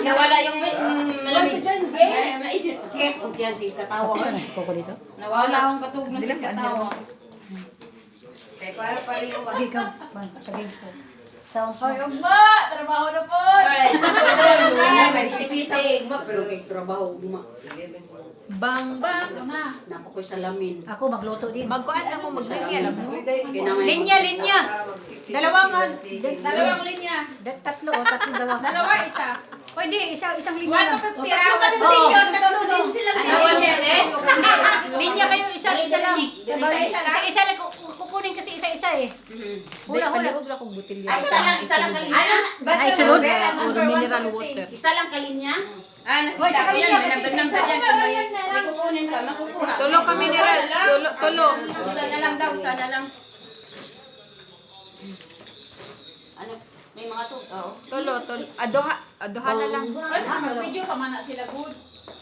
Nawala yung malamig. Mainit. Sakit. Huwag yan si Katawa. Wala na si Coco dito. Nawala akong katug na si Katawa. Kaya para pa rin yung Sige ka. Sa games. Sounds Hoy, ugma! Trabaho na po! Sisi. Pero kay trabaho. Bang. Napo ko sa lamin. Ako magluto din. Magkuan lang mo maglinya alam mo. Linya. Dalawang linya. tatlo o tatlong dalawa. Dalawa, isa. Pwede, isang linya lang. Linya kayo, isa lang. Isa lang, kukunin kasi isa-isa eh. Hula. Paliwag lang kong butilya. Isa lang kalinya. Ay, sunod. Puro mineral water. Isa lang kalinya. Nakita ko yan. May number yan. May kukunin ka, makukuha. Tulo ka mineral. Tulo. Isa na lang daw, isa na lang. Ano? May mga to. Oo. Tulo. Adoha na lang. Mag-video pa man na sila good.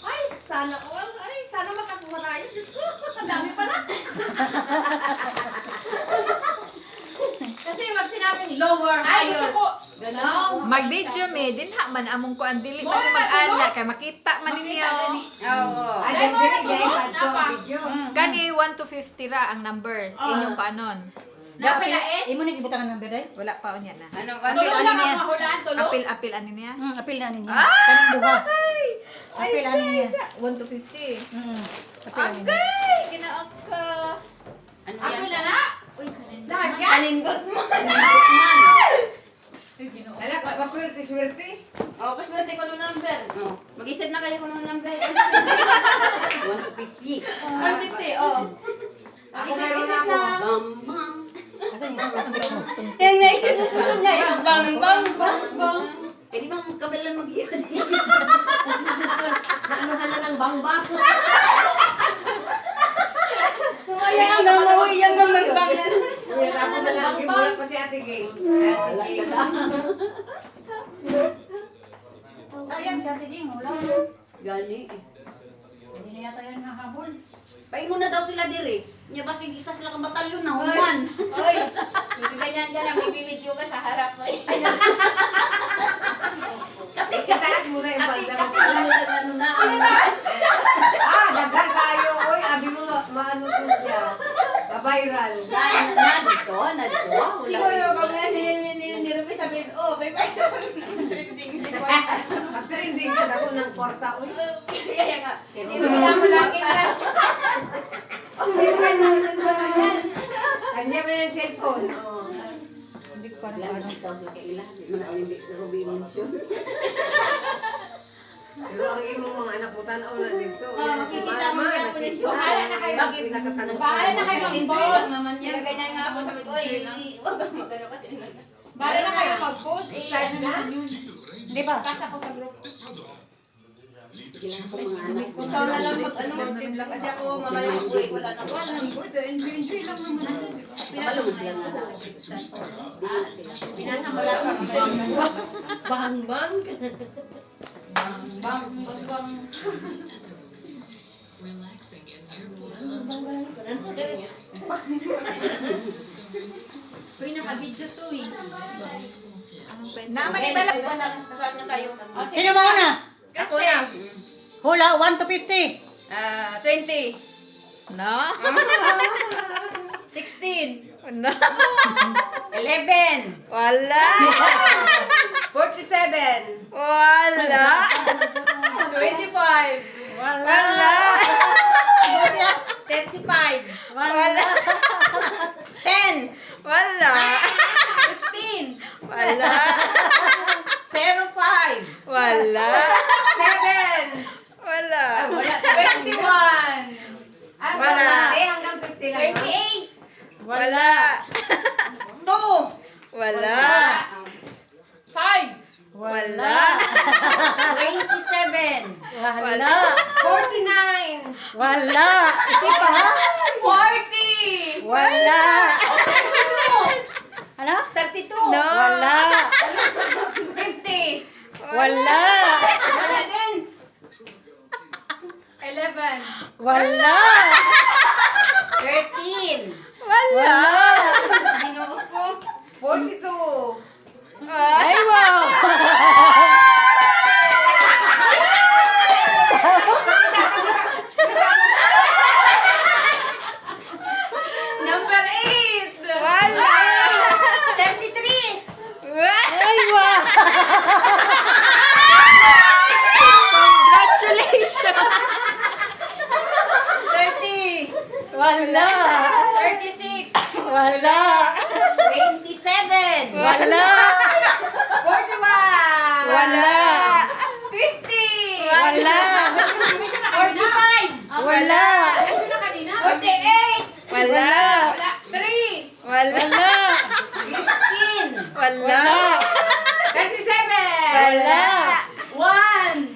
Ay, sana all. Ay, sana makakuha tayo. Diyos ko, ang dami pala. Kasi wag sinabing lower Ay, gusto higher. ko. Ganon. Mag-video me din ha man among ko ang dili man mo mag-ana kay makita man ninyo. Oo. Ay, mo na to. Kani 1 to 50 ra ang number inyong kanon. Dapat na eh. Imo na ibutangan ng beray? Wala pa unya na. Ano? Tulo lang ang mahulaan, tulo. Apil ano niya? Apil na ninyo. Kanang duha. Apil na ninyo. 1 to 50. Apil na ninyo. Okay, ginaok ka. Ano Ako yan? na na. Uy, kanin. Lahat yan. Kanindot man. Wala, paswerte. Oo, kasi natin ko ng number. Oo. Mag-isip na kayo kung ng number. 1 to 50. 150, oh. Ako meron na ako. Bang. Yung naisip sa susunod niya is bang, bang, bang, bang. Eh di bang kabilang mag-iwan? Naanuhan na ng bang-bang. Sumaya ang namawi yan ng nagbangan. Tapos na lang, gimulak pa si Ate Ging. Ate Ging. Sayang si Ate Jing, wala. Gani. Hindi na yata yan nahabol. Paingon na daw sila diri. Nya basta isa sila ka batalyon na human. Hoy, hindi ganyan ka lang. May bibidyo ka sa harap. Itaas mo na yung banda mo. Ano na? Dagan tayo. Uy, abi mo maano to siya. Viral. Nadito. Wala. Siguro pag nirupis sabihin, oh, may Mag-trending ka na ako ng kwarta. Uy, Kaya nga. Sino mo lagi na? kanya mo yung cellphone. Hindi ko pa Wala na daw sila kay ilan. Di man ang Ruby mention. Pero ang imong mga anak mo tanaw na dito. Makikita mo yung posisyon. Bahala na kayo. Bahala na kayo mag-post. naman yan. Ganyan nga ako sabi ko, Uy, wag kang magano kasi. bahala na kayo mag-post. Start na? Di ba? Pasa ko sa group. Kailangan ko mga anak. Ikaw na lang mag-team lang. Kasi ako mamaya ko wala na. Wala nang good. Enjoy lang naman ako. Kabalo mo sila nga. Pinasa mo lang ako. Bang-bang. Bang, bang, bang. Uy, naka-video to eh. Naman ibala ba na start na kayo? Sino mauna? Ako na. Hula, 1 to 50. 20. No? 16. No. 11. Wala. 47. Wala. 25. Wala. 35. Wala. 10. Wala. 15. Wala. 05. Wala. 7. Wala. Wala. 21. Wala. Hanggang 50 lang. 38. Wala. 2. Wala. 5. Wala. 27. Wala. 49. Wala. Isip pa ha? 40. Wala. Ano? 32. No. Wala. 50. Wala. Wala din. 11. Wala. 13. Wala. Binuo ko. 42. Ay, wow. Wala. 41. Wala. 50! Wala. Kami siya na kanina. 45. Wala. Kami siya na kanina. 48. Wala. 3! Wala. 15. Wala. 37. Wala. 1!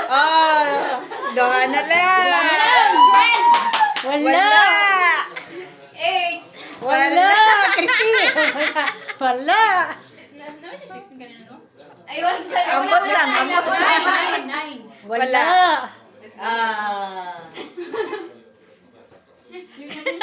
Oh, doha na lang. Wala. 8. Wala. Christy. Wala. Ayun, sa'yo. Ambot lang, ambot lang. 9! Wala. Ah. 23.